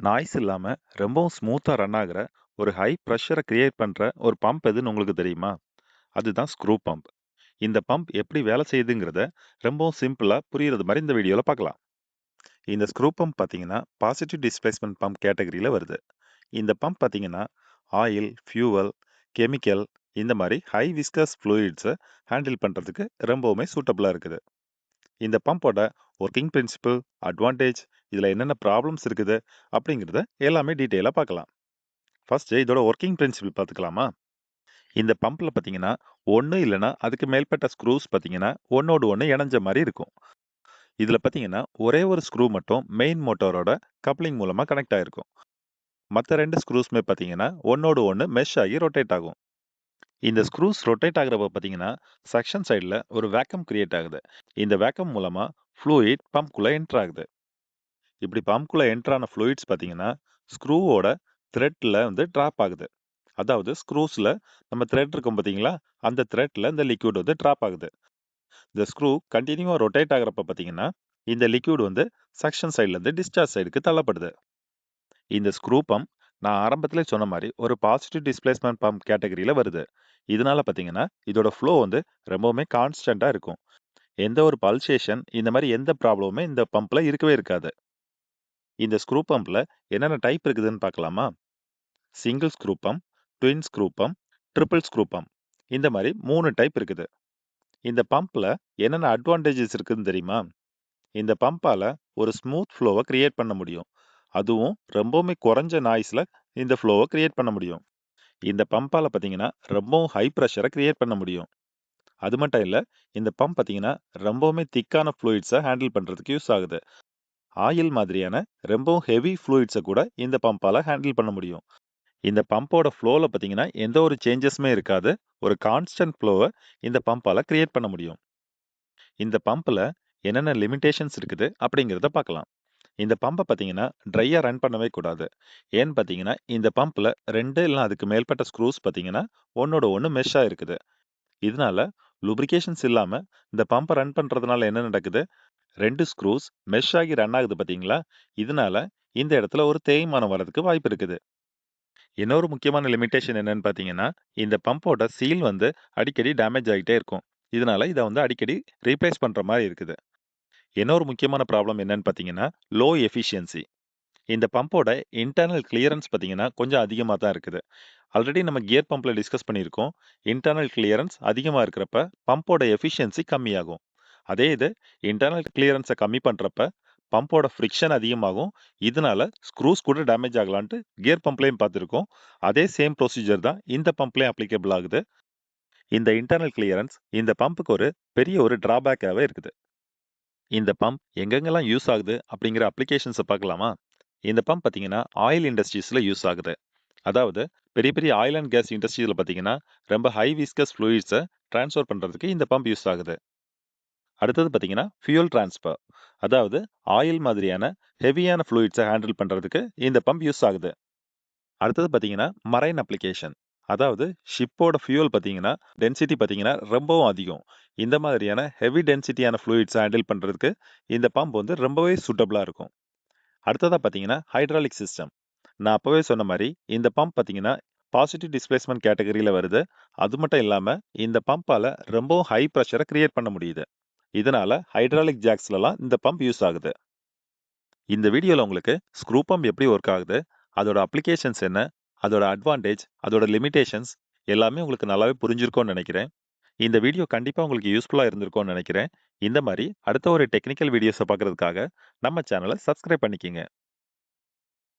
Noise இல்லாம ரொம்பவும் ஸ்மூத்தா ரன் ஆகுற ஒரு ஹை பிரஷரை கிரியேட் பண்ற ஒரு பம்ப் எதுன்னு உங்களுக்கு தெரியுமா? அதுதான் ஸ்க்ரூ பம்ப். இந்த பம்ப் எப்படி வேலை செய்யுதுங்கிறத ரொம்பவும் சிம்பிளா புரியுறது மாதிரி இந்த வீடியோல பார்க்கலாம். இந்த ஸ்க்ரூ பம்ப் பார்த்தீங்கன்னா பாசிட்டிவ் டிஸ்பிளேஸ்மெண்ட் பம்ப் கேட்டகரியில வருது. இந்த பம்ப் பார்த்தீங்கன்னா ஆயில், ஃபியூவல், கெமிக்கல் இந்த மாதிரி ஹை விஸ்கஸ் ஃப்ளூயிட்ஸை ஹேண்டில் பண்றதுக்கு ரொம்பவுமே சூட்டபிளா இருக்குது. இந்த பம்போட ஒர்க்கிங் பிரின்சிபல், அட்வான்டேஜ், இதுல என்னென்ன ப்ராப்ளம்ஸ் இருக்குது அப்படிங்கிறத எல்லாமே டீட்டெயிலாக பார்க்கலாம். ஃபர்ஸ்ட் இதோட ஒர்க்கிங் பிரின்சிபல் பார்த்துக்கலாமா? இந்த பம்ப்ல பார்த்தீங்கன்னா ஒன்று இல்லைன்னா அதுக்கு மேற்பட்ட ஸ்க்ரூஸ் பார்த்தீங்கன்னா ஒன்னோடு ஒன்று இணைஞ்ச மாதிரி இருக்கும். இதுல பார்த்தீங்கன்னா ஒரே ஒரு ஸ்க்ரூ மட்டும் மெயின் மோட்டாரோட கப்ளிங் மூலமா கனெக்ட் ஆயிருக்கும். மற்ற ரெண்டு ஸ்க்ரூஸ்மே பார்த்தீங்கன்னா ஒன்னோடு ஒன்று மெஷ் ஆகி ரொட்டேட் ஆகும். இந்த ஸ்க்ரூஸ் ரொட்டேட் ஆகுறப்ப பார்த்தீங்கன்னா செக்ஷன் சைடில் ஒரு வேக்கம் கிரியேட் ஆகுது. இந்த வேக்கம் மூலமா ஃப்ளூயிட் பம்ப்குள்ள என்டர் ஆகுது. இப்படி பம்ப்குள்ள என்டர் ஆன ஃப்ளூயிட்ஸ் பார்த்தீங்கன்னா ஸ்க்ரூவோட த்ரெட்ல வந்து ட்ராப் ஆகுது. அதாவது ஸ்க்ரூஸ்ல நம்ம த்ரெட் இருக்கும் பார்த்தீங்களா, அந்த த்ரெட்ல இந்த லிக்விட் வந்து ட்ராப் ஆகுது. இந்த ஸ்க்ரூ கண்டினியூவா ரொட்டேட் ஆகுறப்ப பார்த்தீங்கன்னா இந்த லிக்விட் வந்து செக்ஷன் சைட்ல இருந்து டிஸ்சார்ஜ் சைடுக்கு தள்ளப்படுது. இந்த ஸ்க்ரூ பம்ப் நான் ஆரம்பத்திலே சொன்ன மாதிரி ஒரு பாசிட்டிவ் டிஸ்பிளேஸ்மெண்ட் பம்ப் கேட்டகரியில வருது. இதனால பார்த்தீங்கன்னா இதோட ஃப்ளோ வந்து ரொம்பவுமே கான்ஸ்டன்டா இருக்கும். எந்த ஒரு பல்சேஷன் இந்த மாதிரி எந்த ப்ராப்ளமுமே இந்த பம்ப்ல இருக்கவே இருக்காது. இந்த ஸ்க்ரூ பம்ப்ல என்னென்ன டைப் இருக்குதுன்னு பார்க்கலாமா? Single screw pump, twin screw pump, triple screw pump இந்த மாதிரி 3 டைப் இருக்குது. இந்த பம்ப்ல என்னென்ன அட்வான்டேஜஸ் இருக்குதுன்னு தெரியுமா? இந்த பம்பால ஒரு ஸ்மூத் ஃப்ளோவை கிரியேட் பண்ண முடியும். அதுவும் ரொம்பவுமே குறைஞ்ச நாய்ஸ்ல இந்த ஃப்ளோவை கிரியேட் பண்ண முடியும். இந்த பம்பால பார்த்தீங்கன்னா ரொம்பவும் ஹை ப்ரெஷரை கிரியேட் பண்ண முடியும். அது மட்டும் இல்ல, இந்த பம்ப் பார்த்தீங்கன்னா ரொம்பவுமே திக்கான ஃப்ளூயிட்ஸை ஹேண்டில் பண்றதுக்கு யூஸ் ஆகுது. ஆயில் மாதிரியான ரொம்பவும் ஹெவி ஃப்ளூயிட்ஸை கூட இந்த பம்பால ஹேண்டில் பண்ண முடியும். இந்த பம்போட ஃப்ளோல பார்த்தீங்கன்னா எந்த ஒரு சேஞ்சஸுமே இருக்காது. ஒரு கான்ஸ்டன்ட் ஃப்ளோவை இந்த பம்பால கிரியேட் பண்ண முடியும். இந்த பம்ப்ல என்னென்ன லிமிடேஷன்ஸ் இருக்குது அப்படிங்கிறத பார்க்கலாம். இந்த பம்பை பார்த்தீங்கன்னா ட்ரையா ரன் பண்ணவே கூடாது. ஏன்னு பார்த்தீங்கன்னா இந்த பம்ப்ல 2 இல்ல அதுக்கு மேற்பட்ட ஸ்க்ரூஸ் பார்த்தீங்கன்னா ஒன்னோட ஒன்று மெஷ்ஷா இருக்குது. இதனால லூப்ரிகேஷன்ஸ் இல்லாம இந்த பம்பை ரன் பண்றதுனால என்ன நடக்குது? 2 ஸ்க்ரூஸ் மெஷ் ஆகி ரன் ஆகுது பார்த்தீங்களா? இதனால இந்த இடத்துல ஒரு தேய்மானம் வர்றதுக்கு வாய்ப்பு இருக்குது. இன்னொரு முக்கியமான லிமிட்டேஷன் என்னன்னு பார்த்தீங்கன்னா, இந்த பம்போட சீல் வந்து அடிக்கடி டேமேஜ் ஆகிட்டே இருக்கும். இதனால இத வந்து அடிக்கடி ரீப்ளேஸ் பண்ற மாரி இருக்குது. இன்னொரு முக்கியமான ப்ராப்ளம் என்னன்னு பார்த்தீங்கன்னா, லோ எஃபிஷியன்சி. இந்த பம்போட இன்டர்னல் கிளியரன்ஸ் பார்த்தீங்கன்னா, கொஞ்சம் அதிகமா தான் இருக்குது. ஆல்ரெடி நம்ம கியர் பம்ப்ல டிஸ்கஸ் பண்ணியிருக்கோம். இன்டர்னல் கிளியரன்ஸ் அதிகமா இருக்கிறப்ப, பம்போட எஃபிஷியன்சி கம்மியாகும். அதே இது இன்டர்னல் கிளியரன்ஸ கம்மி பண்றப்ப, பம்போட ஃப்ரிக்ஷன் அதிகமாகும். இதனால ஸ்க்ரூஸ் கூட டேமேஜ் ஆகலான்ட்டு கியர் பம்ப்லயும் பார்த்திருக்கோம். அதே சேம் ப்ரொசீஜர் தான் இந்த பம்ப்லயும் அப்ளிகபிள் ஆகுது. இந்த இன்டர்னல் கிளியரன்ஸ் இந்த பம்புக்கு ஒரு பெரிய ஒரு டிராபேக்காவே இருக்குது. இந்த பம்ப் எங்கெங்கெல்லாம் யூஸ் ஆகுது அப்படிங்கிற அப்ளிகேஷன்ஸ பார்க்கலாமா? இந்த பம்ப் பார்த்தீங்கன்னா, ஆயில் இண்டஸ்ட்ரீஸ்ல யூஸ் ஆகுது. அதாவது பெரிய பெரிய ஆயில் அண்ட் கேஸ் இண்டஸ்ட்ரியில பார்த்தீங்கன்னா, ரொம்ப ஹை விஸ்கஸ் ஃப்ளூயிட்ஸ ட்ரான்ஸ்ஃபர் பண்றதுக்கு இந்த பம்ப் யூஸ் ஆகுது. அடுத்தது பார்த்தீங்கன்னா, ஃபியூயல் ட்ரான்ஸ்ஃபர். அதாவது ஆயில் மாதிரியான ஹெவியான ஃப்ளூயிட்ஸ ஹேண்டில் பண்றதுக்கு இந்த பம்ப் யூஸ் ஆகுது. அடுத்தது பார்த்தீங்கன்னா, மரைன் அப்ளிகேஷன். அதாவது ஷிப்போட ஃபியூயல் பார்த்தீங்கன்னா, டென்சிட்டி பார்த்தீங்கன்னா ரொம்பவும் அதிகம். இந்த மாதிரியான ஹெவி டென்சிட்டியான ஃப்ளூயிட்ஸ ஹேண்டில் பண்றதுக்கு இந்த பம்ப் வந்து ரொம்பவே சூட்டபிளா இருக்கும். அடுத்ததா பார்த்தீங்கன்னா, ஹைட்ராலிக் சிஸ்டம். நான் அப்பவே சொன்ன மாரி, இந்த பம்ப் பார்த்தீங்கன்னா, பாசிட்டிவ் டிஸ்பிளேஸ்மென்ட் கேட்டகரியில வருது. அது மட்டும் இல்லாம, இந்த பம்பால ரொம்பவும் ஹை பிரஷர கிரியேட் பண்ண முடியுது. இதனால ஹைட்ராலிக் ஜாக்ஸ்லலாம் இந்த பம்ப் யூஸ் ஆகுது. இந்த வீடியோல உங்களுக்கு ஸ்க்ரூ பம்ப் எப்படி ஒர்க் ஆகுது, அதோட அப்ளிகேஷன்ஸ் என்ன, அதோட அட்வான்டேஜ், அதோட லிமிட்டேஷன்ஸ் எல்லாமே உங்களுக்கு நல்லாவே புரிஞ்சிருக்கும்னு நெனைக்கிறேன். இந்த வீடியோ கண்டிப்பா உங்களுக்கு யூஸ்ஃபுல்லா இருந்திருக்கும்னு நெனைக்கிறேன். இந்த மாரி அடுத்த ஒரு டெக்னிக்கல் வீடியோஸ பார்க்கறதுக்காக நம்ம சேனல சப்ஸ்கிரைப் பண்ணிக்கங்க.